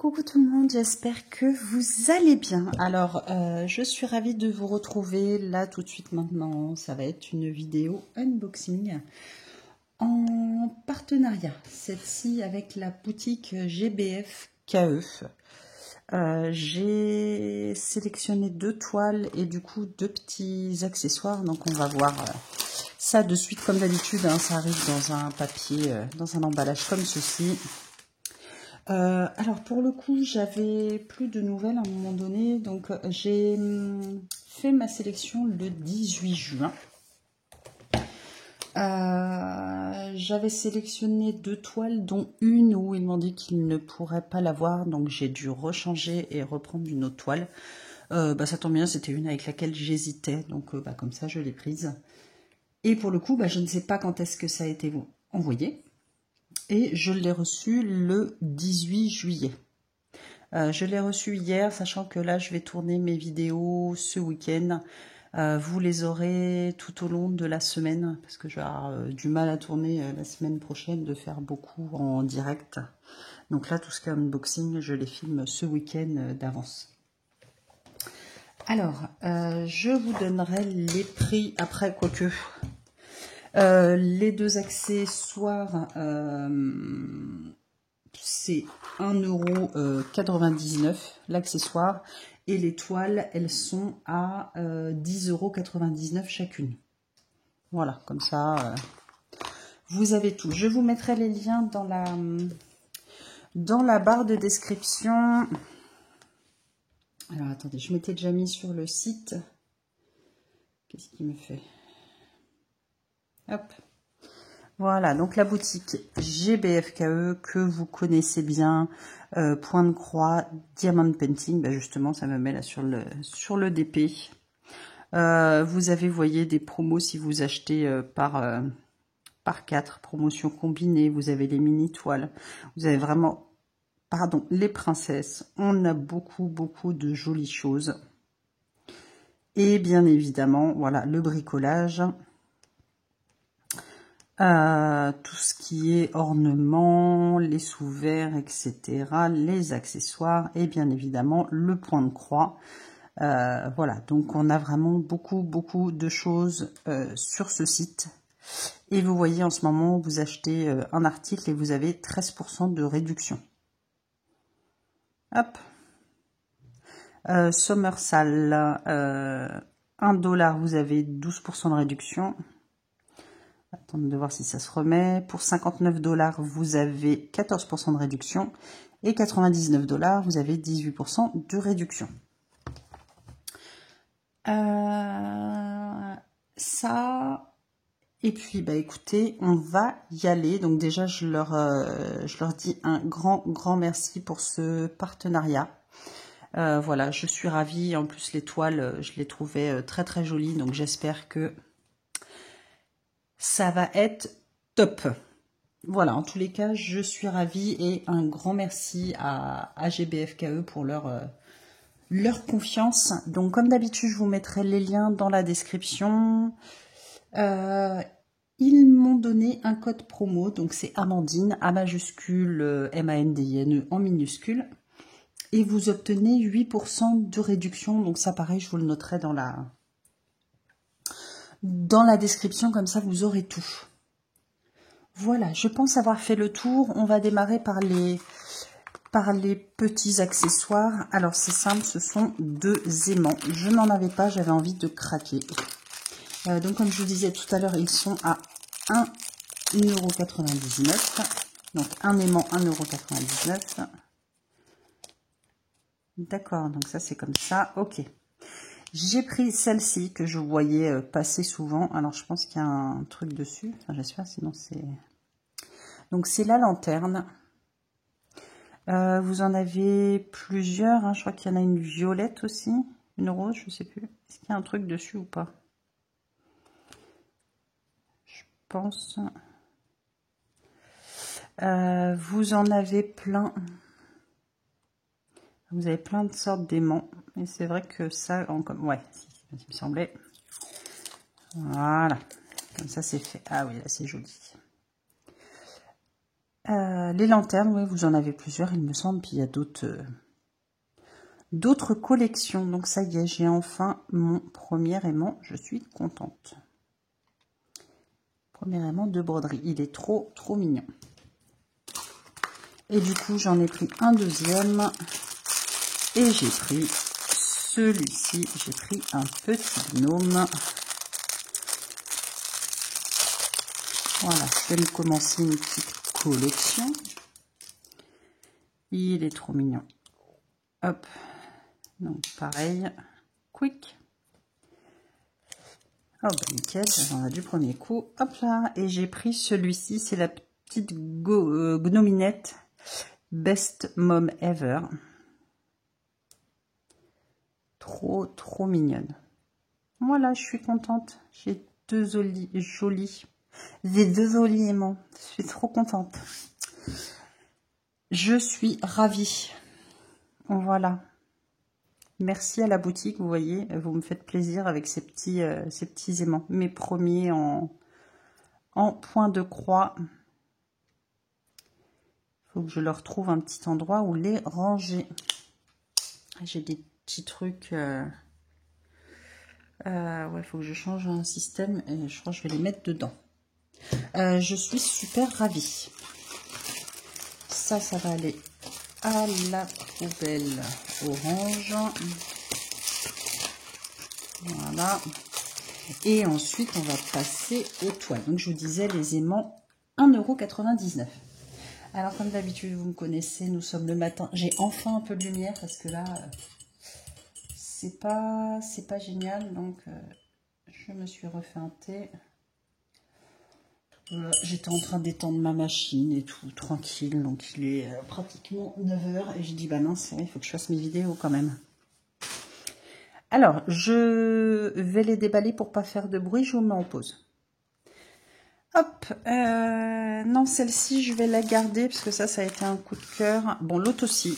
Coucou tout le monde, j'espère que vous allez bien. Alors, je suis ravie de vous retrouver là tout de suite maintenant. Ça va être une vidéo unboxing en partenariat, cette-ci avec la boutique GBF KE. J'ai sélectionné 2 toiles et du coup 2 petits accessoires. Donc on va voir ça de suite comme d'habitude. Hein, ça arrive dans un papier, dans un emballage comme ceci. Alors pour le coup, j'avais plus de nouvelles à un moment donné, donc j'ai fait ma sélection le 18 juin. J'avais sélectionné 2 toiles, dont une où ils m'ont dit qu'ils ne pourraient pas l'avoir, donc j'ai dû rechanger et reprendre une autre toile. Ça tombe bien, c'était une avec laquelle j'hésitais, donc comme ça je l'ai prise. Et pour le coup, je ne sais pas quand est-ce que ça a été envoyé. Et je l'ai reçu le 18 juillet. Je l'ai reçu hier, sachant que là, je vais tourner mes vidéos ce week-end. Vous les aurez tout au long de la semaine, parce que je vais avoir du mal à tourner la semaine prochaine, de faire beaucoup en direct. Donc là, tout ce qui est unboxing, je les filme ce week-end d'avance. Alors, je vous donnerai les prix après, quoique... les 2 accessoires, c'est 1,99 € l'accessoire, et les toiles, elles sont à 10,99 € chacune. Voilà, comme ça, vous avez tout. Je vous mettrai les liens dans la barre de description. Alors, attendez, je m'étais déjà mis sur le site. Qu'est-ce qu'il me fait ? Hop. Voilà, donc la boutique GBFKE que vous connaissez bien, point de croix, diamond painting, justement ça me met là sur le DP. Vous avez, voyez, des promos si vous achetez par 4, promotions combinées, vous avez les mini toiles, vous avez vraiment, les princesses, on a beaucoup de jolies choses. Et bien évidemment, voilà, le bricolage. Tout ce qui est ornements, les sous-verts, etc., les accessoires et bien évidemment le point de croix. Voilà, donc on a vraiment beaucoup de choses sur ce site. Et vous voyez en ce moment, vous achetez un article et vous avez 13% de réduction. Hop. Somersal, 1 $, vous avez 12% de réduction. Attendez de voir si ça se remet. Pour 59 $, vous avez 14% de réduction. Et 99 $, vous avez 18% de réduction. Ça. Et puis, écoutez, on va y aller. Donc déjà, je leur dis un grand merci pour ce partenariat. Voilà, je suis ravie. En plus, les toiles, je les trouvais très jolies. Donc j'espère que ça va être top. Voilà, en tous les cas, je suis ravie et un grand merci à GBFKE pour leur confiance. Donc, comme d'habitude, je vous mettrai les liens dans la description. Ils m'ont donné un code promo, donc c'est Amandine, A majuscule, MANDINE en minuscule. Et vous obtenez 8% de réduction. Donc ça, pareil, je vous le noterai dans la description, comme ça vous aurez tout. Voilà, je pense avoir fait le tour. On va démarrer par les petits accessoires. Alors c'est simple, ce sont 2 aimants. Je n'en avais pas, j'avais envie de craquer. Donc comme je vous disais tout à l'heure, ils sont à 1,99 €. Donc un aimant 1,99 €. D'accord, donc ça c'est comme ça, ok. J'ai pris celle-ci que je voyais passer souvent. Alors, je pense qu'il y a un truc dessus. Enfin, j'espère, sinon c'est... Donc, c'est la lanterne. Vous en avez plusieurs. Hein. Je crois qu'il y en a une violette aussi. Une rose, je ne sais plus. Est-ce qu'il y a un truc dessus ou pas? Je pense. Vous en avez plein. Vous avez plein de sortes d'aimants. Et c'est vrai que ça... Ouais, il me semblait... Voilà, comme ça c'est fait. Ah oui, là c'est joli. Les lanternes, oui, vous en avez plusieurs, il me semble. Puis il y a d'autres collections. Donc ça y est, j'ai enfin mon premier aimant. Je suis contente. Premier aimant de broderie. Il est trop mignon. Et du coup, j'en ai pris un deuxième. Et j'ai pris celui-ci. J'ai pris un petit gnome. Voilà, je vais me commencer une petite collection. Il est trop mignon. Hop. Donc pareil. Quick. Oh bah nickel, j'en ai du premier coup. Hop là. Et j'ai pris celui-ci. C'est la petite gnominette. Best Mom Ever. Trop mignonne. Voilà, je suis contente. J'ai deux jolis. J'ai deux jolis aimants. Je suis trop contente. Je suis ravie. Voilà. Merci à la boutique, vous voyez, vous me faites plaisir avec ces petits aimants. Mes premiers en point de croix. Il faut que je leur trouve un petit endroit où les ranger. J'ai des petits trucs. Ouais, il faut que je change un système et je crois que je vais les mettre dedans. Je suis super ravie. Ça va aller à la poubelle orange. Voilà. Et ensuite, on va passer aux toiles. Donc, je vous disais, les aimants, 1,99 €. Alors, comme d'habitude, vous me connaissez, nous sommes le matin. J'ai enfin un peu de lumière parce que là, c'est pas génial. Donc, je me suis refait un thé. J'étais en train d'étendre ma machine et tout, tranquille. Donc, il est pratiquement 9 h. Et j'ai dit, bah non, c'est vrai, il faut que je fasse mes vidéos quand même. Alors, je vais les déballer pour pas faire de bruit. Je vous mets en pause. Hop, non, celle-ci, je vais la garder parce que ça a été un coup de cœur. Bon, l'autre aussi.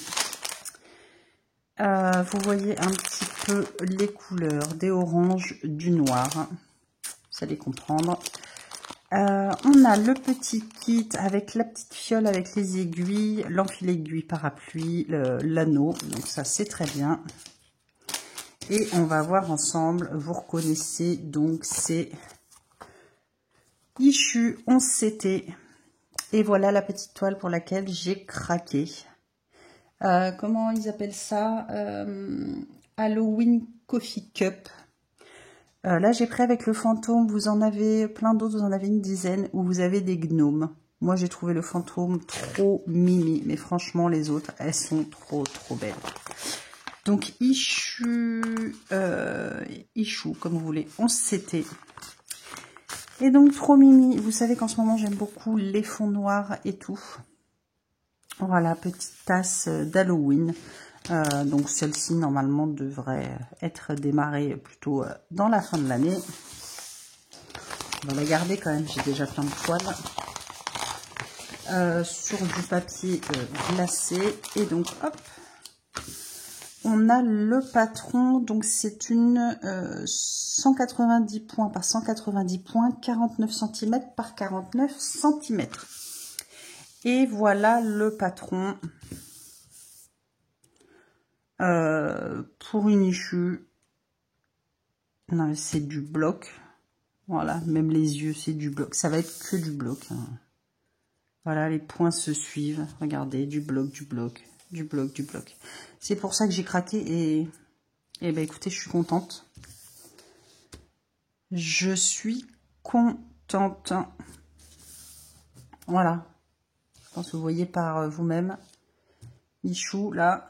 Vous voyez un petit peu les couleurs, des oranges, du noir. Vous allez comprendre. On a le petit kit avec la petite fiole avec les aiguilles, l'enfil aiguille parapluie, l'anneau. Donc ça, c'est très bien. Et on va voir ensemble, vous reconnaissez, donc c'est Issu 11CT. Et voilà la petite toile pour laquelle j'ai craqué. Comment ils appellent ça? Halloween Coffee Cup. Là, j'ai pris avec le fantôme. Vous en avez plein d'autres. Vous en avez une dizaine où vous avez des gnomes. Moi, j'ai trouvé le fantôme trop mimi. Mais franchement, les autres, elles sont trop belles. Donc, Issu, comme vous voulez, 11CT. Et donc, trop mimi. Vous savez qu'en ce moment, j'aime beaucoup les fonds noirs et tout. Voilà, petite tasse d'Halloween. Donc, celle-ci, normalement, devrait être démarrée plutôt dans la fin de l'année. On va la garder quand même. J'ai déjà plein de toiles. Sur du papier glacé. Et donc, hop. On a le patron, donc c'est une 190 points par 190 points, 49 cm par 49 cm. Et voilà le patron pour une issue. Non, c'est du bloc. Voilà, même les yeux, c'est du bloc. Ça va être que du bloc. Hein. Voilà, les points se suivent. Regardez, du bloc, du bloc. Du bloc, du bloc. C'est pour ça que j'ai craqué et ben écoutez, je suis contente. Je suis contente. Voilà. Je pense que vous voyez par vous-même. Michou, là,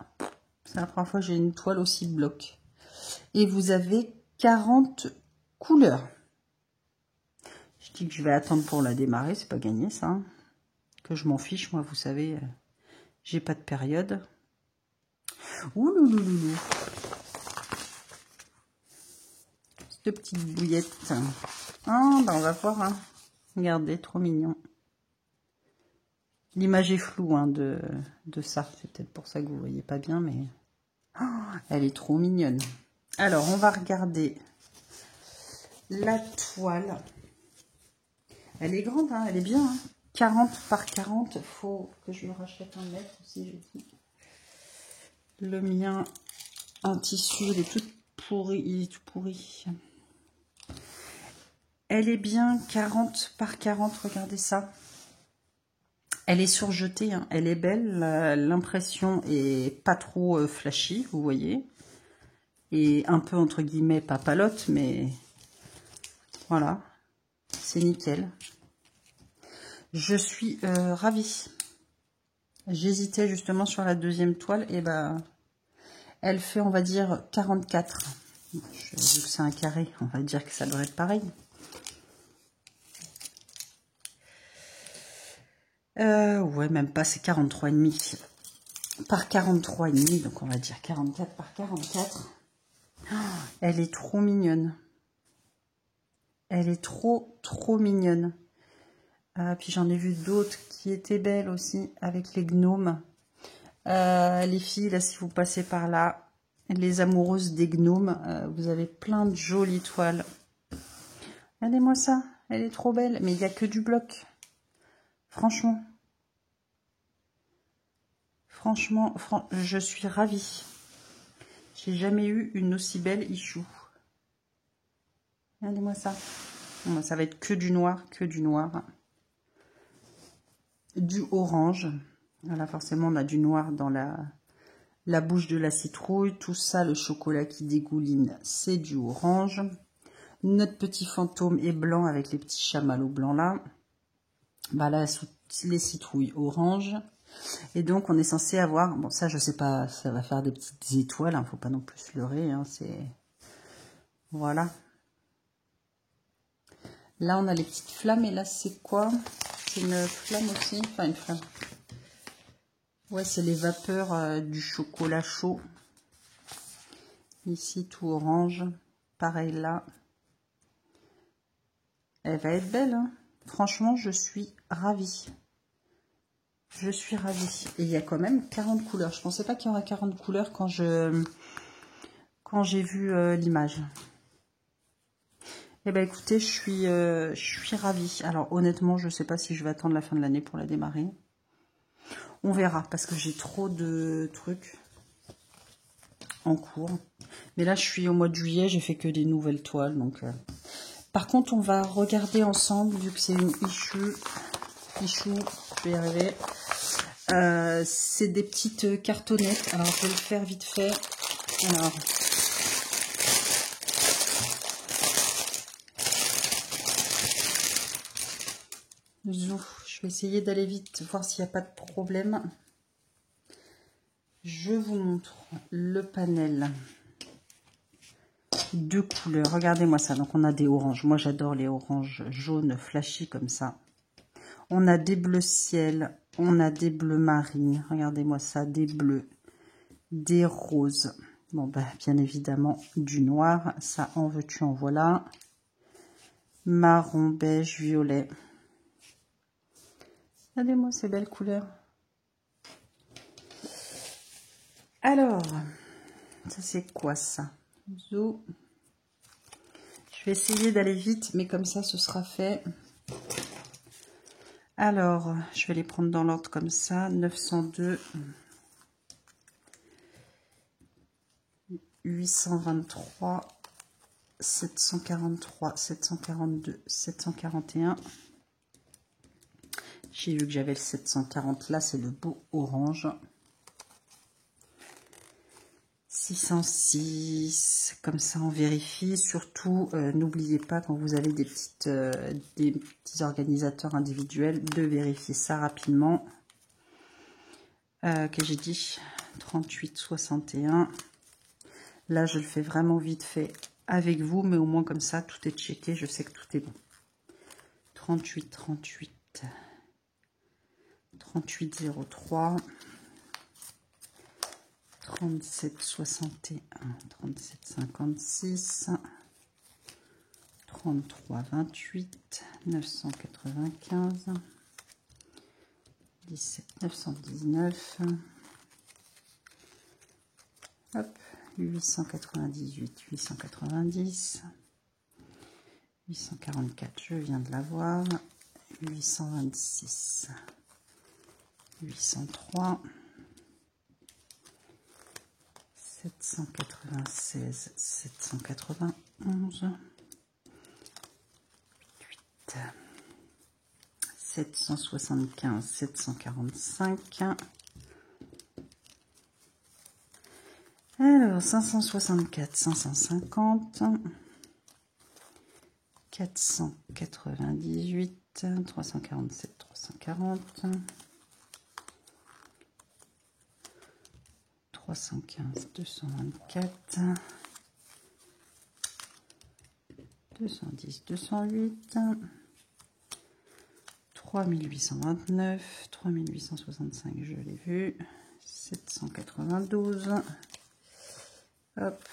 c'est la première fois que j'ai une toile aussi bloc. Et vous avez 40 couleurs. Je dis que je vais attendre pour la démarrer, c'est pas gagné ça. Hein. Que je m'en fiche, moi, vous savez, j'ai pas de période. Ouh loulouloulou. Cette petite bouillette. Ah, ben on va voir. Hein. Regardez, trop mignon. L'image est floue hein, de ça. C'est peut-être pour ça que vous voyez pas bien, mais oh, elle est trop mignonne. Alors, on va regarder la toile. Elle est grande, hein, elle est bien. Hein. 40 par 40. Faut que je me rachète un mètre aussi, je dis. Le mien, un tissu, il est tout pourri, il est tout pourri. Elle est bien 40 par 40, regardez ça. Elle est surjetée, hein. Elle est belle, l'impression est pas trop flashy, vous voyez. Et un peu entre guillemets papalote, mais voilà, c'est nickel. Je suis ravie. J'hésitais justement sur la deuxième toile, et ben elle fait, on va dire, 44. Vu que c'est un carré, on va dire que ça devrait être pareil. Ouais, même pas, c'est 43,5 par 43,5, donc on va dire 44 par 44. Oh, elle est trop mignonne. Elle est trop mignonne. Puis j'en ai vu d'autres qui étaient belles aussi, avec les gnomes. Les filles, là, si vous passez par là, les amoureuses des gnomes, vous avez plein de jolies toiles. Regardez-moi ça, elle est trop belle, mais il n'y a que du bloc. Franchement, je suis ravie. J'ai jamais eu une aussi belle issue. Regardez-moi ça. Bon, ça va être que du noir, Du orange. Voilà, forcément, on a du noir dans la bouche de la citrouille. Tout ça, le chocolat qui dégouline, c'est du orange. Notre petit fantôme est blanc avec les petits chamallows blancs là. Bah là, les citrouilles orange. Et donc, on est censé avoir... Bon, ça, je sais pas, ça va faire des petites étoiles. Hein, faut pas non plus se leurrer. Hein, c'est... Voilà. Là, on a les petites flammes. Et là, c'est quoi? C'est une flamme aussi. Enfin, une flamme. Ouais, c'est les vapeurs du chocolat chaud. Ici, tout orange. Pareil là. Elle va être belle. Hein. Franchement, je suis ravie. Je suis ravie. Et il y a quand même 40 couleurs. Je ne pensais pas qu'il y aurait 40 couleurs quand j'ai vu l'image. Eh bien, écoutez, je suis ravie. Alors, honnêtement, je ne sais pas si je vais attendre la fin de l'année pour la démarrer. On verra, parce que j'ai trop de trucs en cours. Mais là, je suis au mois de juillet, j'ai fait que des nouvelles toiles. Donc, Par contre, on va regarder ensemble, vu que c'est une issue, je vais y arriver. C'est des petites cartonnettes. Alors, je vais le faire vite fait. Alors, je vais essayer d'aller vite, voir s'il n'y a pas de problème. Je vous montre le panel. Deux couleurs. Regardez-moi ça. Donc, on a des oranges. Moi, j'adore les oranges jaunes flashy comme ça. On a des bleus ciel. On a des bleus marines. Regardez-moi ça. Des bleus. Des roses. Bon, bah, bien évidemment, du noir. Ça, en veux-tu, en voilà. Marron, beige, violet. Regardez-moi ces belles couleurs. Alors, ça, c'est quoi ça? Zo. Je vais essayer d'aller vite, mais comme ça, ce sera fait. Alors, je vais les prendre dans l'ordre comme ça. 902, 823, 743, 742, 741. J'ai vu que j'avais le 740 là, c'est le beau orange. 606, comme ça on vérifie. Surtout, n'oubliez pas quand vous avez des petits organisateurs individuels de vérifier ça rapidement. Que j'ai dit 38, 61. Là, je le fais vraiment vite fait avec vous, mais au moins comme ça, tout est checké. Je sais que tout est bon. 38, 38, 38, 03. 37, 61, 37, 56, 33, 28, 995, 17, 919, hop, 898, 890, 844, je viens de l'avoir, 826, 803, 796, 791, 8, 775, 745. Alors, 564, 550, 498, 347, 340, 315, 224, 210, 208, 3829, 3865, je l'ai vu, 792, hop,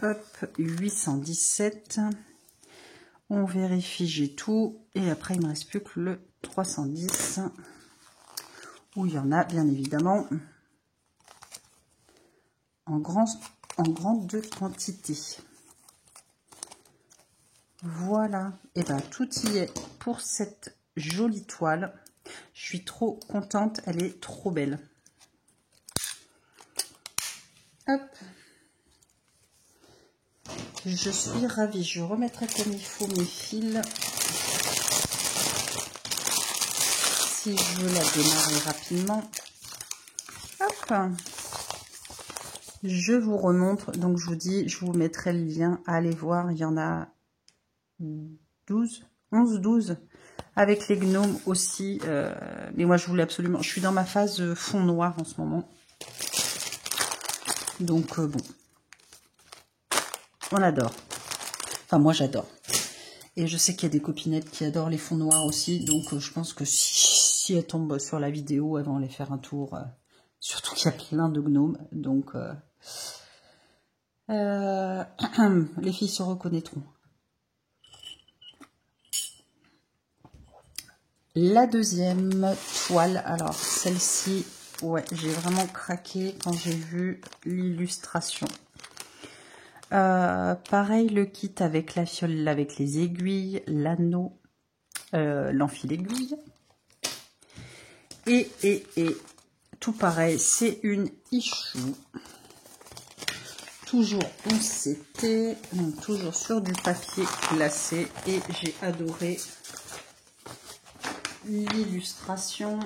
hop, 817, on vérifie, j'ai tout, et après il ne me reste plus que le 310, où il y en a bien évidemment en grande quantité. Voilà, et bien tout y est pour cette jolie toile. Je suis trop contente, elle est trop belle. Hop. Je suis ravie. Je remettrai comme il faut mes fils. Si je veux la démarrer rapidement. Hop. Je vous remontre. Donc je vous dis, je vous mettrai le lien. Allez voir, il y en a 12, 11, 12. Avec les gnomes aussi. Mais moi je voulais absolument. Je suis dans ma phase fond noir en ce moment. Donc bon. On adore. Enfin, moi, j'adore. Et je sais qu'il y a des copinettes qui adorent les fonds noirs aussi. Donc, je pense que si elles tombent sur la vidéo, elles vont aller faire un tour. Surtout qu'il y a plein de gnomes. Donc, les filles se reconnaîtront. La deuxième toile. Alors, celle-ci, ouais, j'ai vraiment craqué quand j'ai vu l'illustration. Pareil, le kit avec la fiole, avec les aiguilles, l'anneau, l'enfil aiguille. Et tout pareil, c'est une issue. Toujours en CT, donc toujours sur du papier glacé. Et j'ai adoré l'illustration.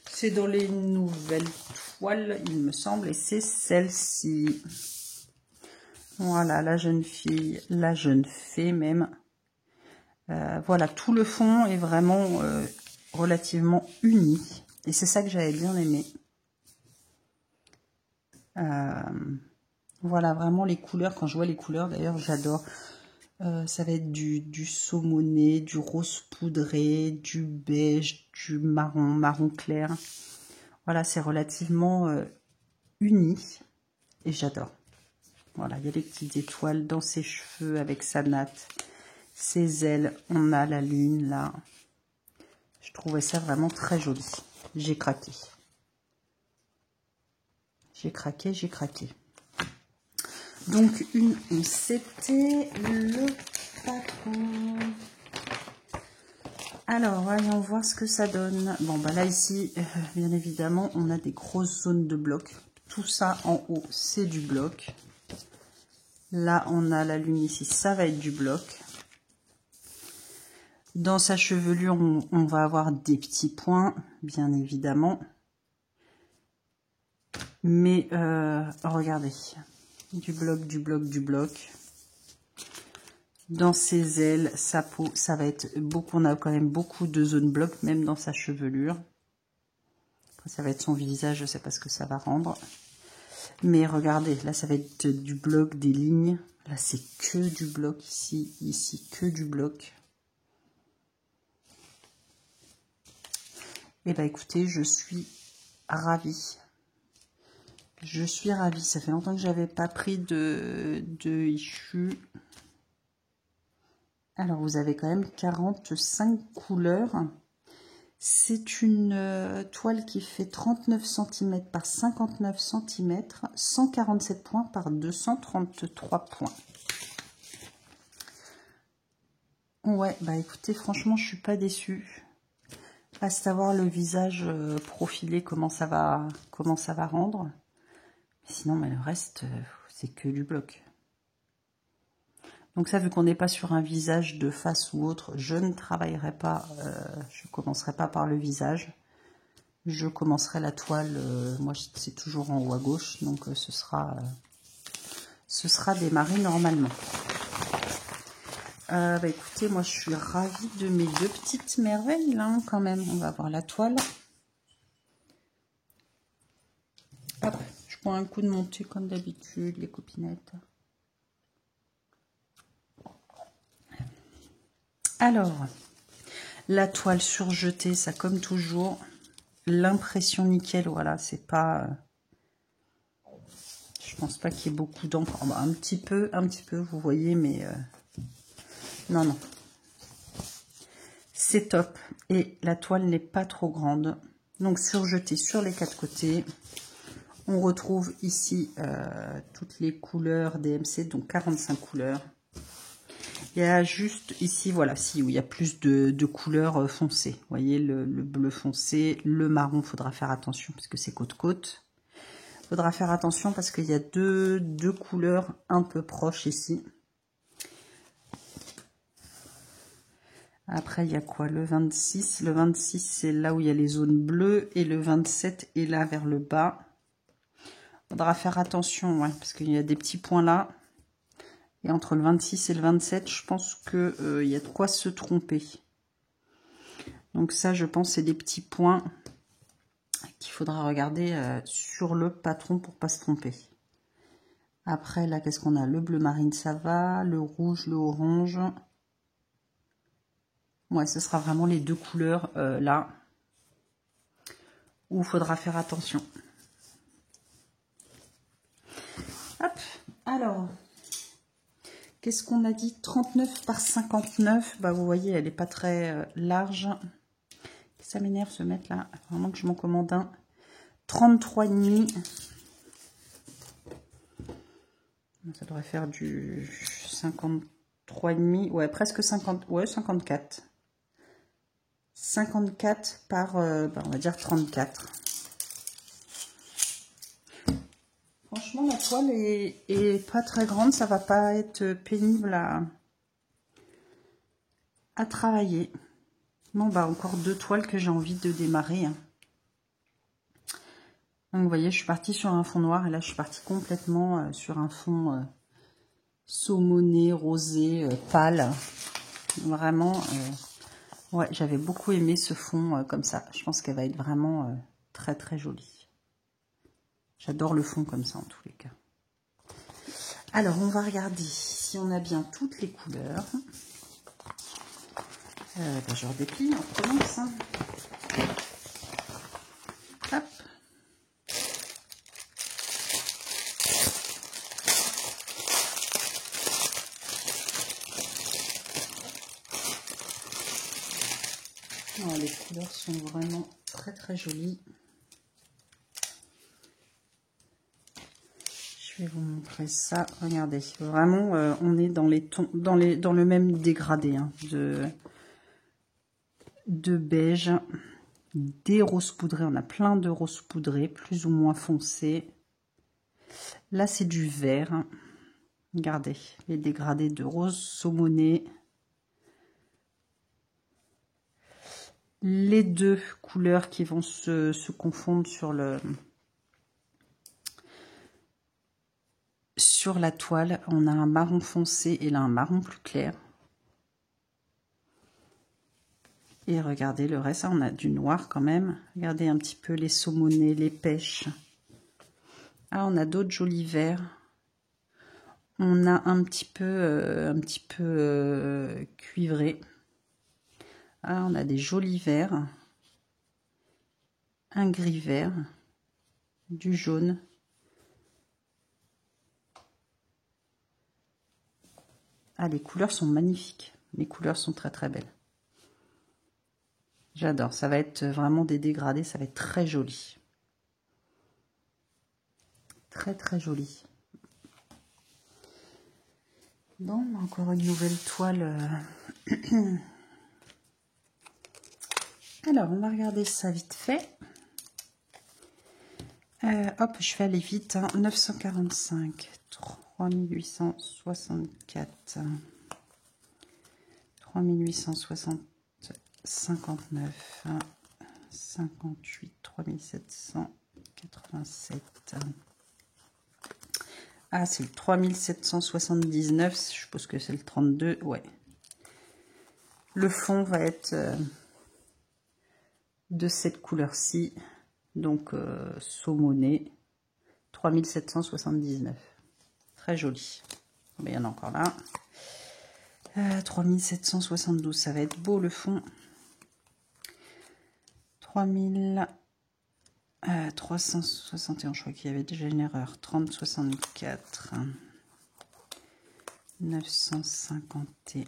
C'est dans les nouvelles toiles, il me semble, et c'est celle-ci. Voilà, la jeune fille, la jeune fée même. Voilà, tout le fond est vraiment relativement uni. Et c'est ça que j'avais bien aimé. Voilà, vraiment les couleurs. Quand je vois les couleurs, d'ailleurs, j'adore. Ça va être du saumoné, du rose poudré, du beige, du marron clair. Voilà, c'est relativement uni. Et j'adore. Voilà, il y a des petites étoiles dans ses cheveux avec sa natte, ses ailes. On a la lune là. Je trouvais ça vraiment très joli. J'ai craqué. J'ai craqué, j'ai craqué. Donc c'était le patron. Alors, voyons voir ce que ça donne. Bon, bah là ici, bien évidemment, on a des grosses zones de blocs. Tout ça en haut, c'est du bloc. Là, on a la lune ici, ça va être du bloc. Dans sa chevelure, on va avoir des petits points, bien évidemment. Mais, regardez, du bloc, du bloc, du bloc. Dans ses ailes, sa peau, ça va être beaucoup, on a quand même beaucoup de zones bloc, même dans sa chevelure. Après, ça va être son visage, je ne sais pas ce que ça va rendre. Mais regardez, là, ça va être du bloc, des lignes. Là, c'est que du bloc ici, ici, que du bloc. Eh bien, écoutez, je suis ravie. Je suis ravie. Ça fait longtemps que j'avais pas pris de issue. Alors, vous avez quand même 45 couleurs. C'est une toile qui fait 39 cm par 59 cm, 147 points par 233 points. Ouais, bah écoutez, franchement, je suis pas déçue. Reste à voir le visage profilé, comment ça va rendre. Mais sinon, mais le reste, c'est que du bloc. Donc ça, vu qu'on n'est pas sur un visage de face ou autre, je ne travaillerai pas, je commencerai pas par le visage. Je commencerai la toile, moi c'est toujours en haut à gauche, donc ce sera démarré normalement. Bah écoutez, moi je suis ravie de mes deux petites merveilles là, hein, quand même. On va voir la toile. Hop, je prends un coup de montée comme d'habitude, les copinettes. Alors, la toile surjetée, ça comme toujours. L'impression nickel, voilà, c'est pas... je pense pas qu'il y ait beaucoup d'encre. Un petit peu, vous voyez, mais... non, non. C'est top. Et la toile n'est pas trop grande. Donc, surjetée sur les quatre côtés. On retrouve ici toutes les couleurs DMC, donc 45 couleurs. Il y a juste ici, voilà, où il y a plus de couleurs foncées. Vous voyez, le bleu foncé, le marron, faudra faire attention parce que c'est côte-côte. Faudra faire attention parce qu'il y a deux couleurs un peu proches ici. Après, il y a quoi? Le 26. Le 26, c'est là où il y a les zones bleues. Et le 27 est là vers le bas. Faudra faire attention, ouais, parce qu'il y a des petits points là. Et entre le 26 et le 27, je pense qu'il y a de quoi se tromper. Donc ça, je pense, c'est des petits points qu'il faudra regarder sur le patron pour pas se tromper. Après, là, qu'est-ce qu'on a? Le bleu marine, ça va. Le rouge, le orange. Ouais, ce sera vraiment les deux couleurs là où il faudra faire attention. Hop, alors... qu'est-ce qu'on a dit? 39 par 59. Bah, vous voyez, elle n'est pas très large. Ça m'énerve ce mettre là. Vraiment que je m'en commande un. 33,5. Ça devrait faire du 53,5. Ouais, presque 50. Ouais, 54. 54 par, bah, on va dire 34. Franchement, la toile est pas très grande. Ça va pas être pénible à travailler. Bon, bah, encore deux toiles que j'ai envie de démarrer. Donc, vous voyez, je suis partie sur un fond noir. Et là, je suis partie complètement sur un fond saumoné, rosé, pâle. Vraiment, ouais, j'avais beaucoup aimé ce fond comme ça. Je pense qu'elle va être vraiment très, très jolie. J'adore le fond comme ça, en tous les cas. Alors, on va regarder si on a bien toutes les couleurs. Ben, je redéplie, on commence. Hein. Hop. Oh, les couleurs sont vraiment très très jolies. Je vais vous montrer ça. Regardez, vraiment, on est dans les tons, dans le même dégradé hein, de beige, des roses poudrés. On a plein de roses poudrées, plus ou moins foncées. Là, c'est du vert. Regardez, les dégradés de rose saumoné. Les deux couleurs qui vont se confondre sur la toile. On a un marron foncé et là un marron plus clair. Et regardez le reste, on a du noir quand même. Regardez un petit peu les saumonés, les pêches. Ah, on a d'autres jolis verts. On a un petit peu cuivré. Ah, on a des jolis verts. Un gris vert. Du jaune. Ah, les couleurs sont magnifiques. Les couleurs sont très très belles. J'adore. Ça va être vraiment des dégradés. Ça va être très joli. Très très joli. Bon, encore une nouvelle toile Alors, on va regarder ça vite fait. Hop, je vais aller vite. Hein. 945, 3864, 3860, 59, 58, 3787. Ah, c'est le 3779. Je suppose que c'est le 32. Ouais. Le fond va être de cette couleur-ci. Donc, saumoné. 3779. Très joli. Mais il y en a encore là. 3772. Ça va être beau le fond. 3361, je crois qu'il y avait déjà une erreur. 3064, 951,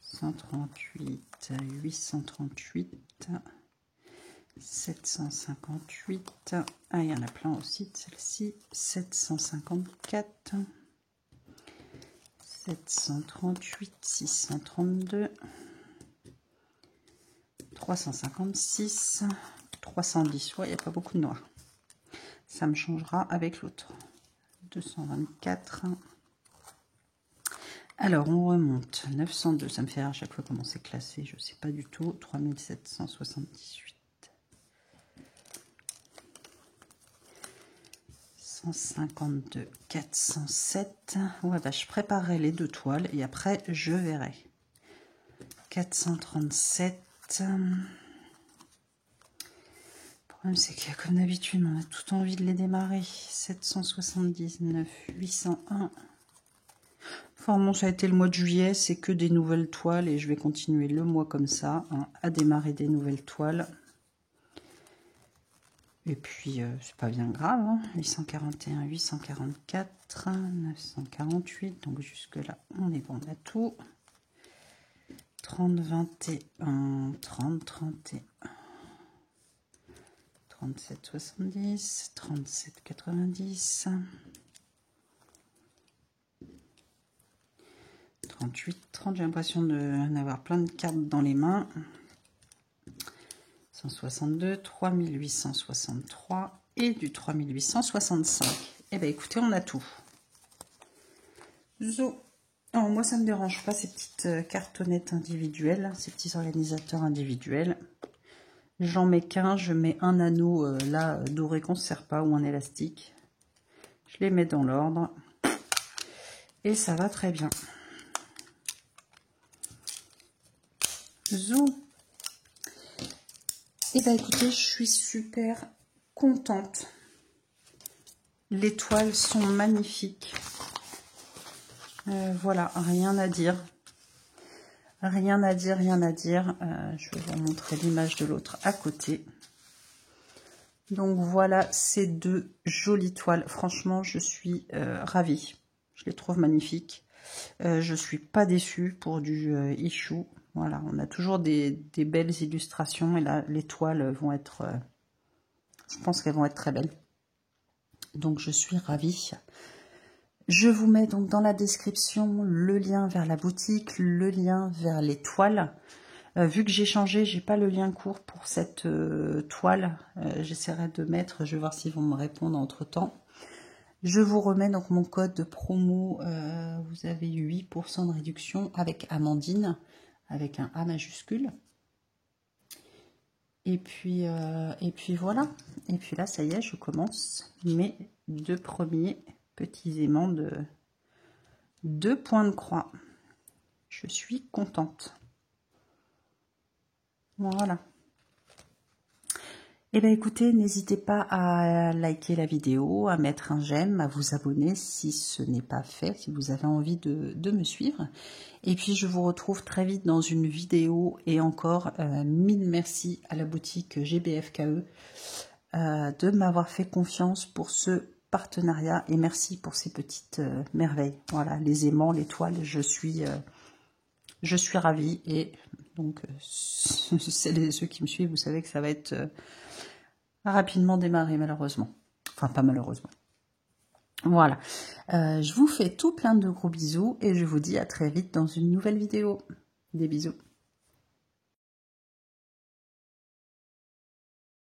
138, 838, 758. Ah, il y en a plein aussi de celle-ci. 754, 738, 632. 356, 310, ouais, il n'y a pas beaucoup de noirs. Ça me changera avec l'autre. 224. Alors, on remonte. 902, ça me fait à chaque fois comment c'est classé, je ne sais pas du tout. 3778. 152, 407. Ouais, bah, je préparerai les deux toiles et après, je verrai. 437. Le problème, c'est que comme d'habitude, on a tout envie de les démarrer. 779, 801. Enfin bon, ça a été le mois de juillet, c'est que des nouvelles toiles et je vais continuer le mois comme ça, hein, à démarrer des nouvelles toiles. Et puis, c'est pas bien grave. Hein. 841, 844, 948. Donc jusque là, on est bon, on a tout. 30, 21, 30, 31, 37, 70, 37, 90, 38, 30. J'ai l'impression d'avoir plein de cartes dans les mains. 162, 3863 et du 3865. Eh bien, écoutez, on a tout. Zo. Alors, moi, ça ne me dérange pas, ces petites cartonnettes individuelles, ces petits organisateurs individuels. J'en mets qu'un, je mets un anneau là doré qu'on ne se sert pas ou un élastique. Je les mets dans l'ordre et ça va très bien. Zou. Et bien écoutez, je suis super contente. Les toiles sont magnifiques. Voilà, rien à dire. Rien à dire, rien à dire. Je vais vous montrer l'image de l'autre à côté. Donc voilà ces deux jolies toiles. Franchement, je suis ravie. Je les trouve magnifiques. Je ne suis pas déçue pour du issue. Voilà, on a toujours des belles illustrations. Et là, les toiles vont être... je pense qu'elles vont être très belles. Donc je suis ravie. Je vous mets donc dans la description le lien vers la boutique, le lien vers les toiles. Vu que j'ai changé, j'ai pas le lien court pour cette toile. J'essaierai de mettre, je vais voir s'ils vont me répondre entre temps. Je vous remets donc mon code de promo. Vous avez 8% de réduction avec Amandine, avec un A majuscule. Et puis voilà. Et puis là, ça y est, je commence mes deux premiers petits aimants de 2 points de croix. Je suis contente. Voilà. Et bien écoutez, n'hésitez pas à liker la vidéo, à mettre un j'aime, à vous abonner si ce n'est pas fait, si vous avez envie de me suivre. Et puis je vous retrouve très vite dans une vidéo et encore mille merci à la boutique GBFKE de m'avoir fait confiance pour ce partenariat et merci pour ces petites merveilles. Voilà, les aimants, les toiles, je suis ravie et donc celles et ceux qui me suivent, vous savez que ça va être rapidement démarré malheureusement. Enfin, pas malheureusement. Voilà, je vous fais tout plein de gros bisous et je vous dis à très vite dans une nouvelle vidéo. Des bisous.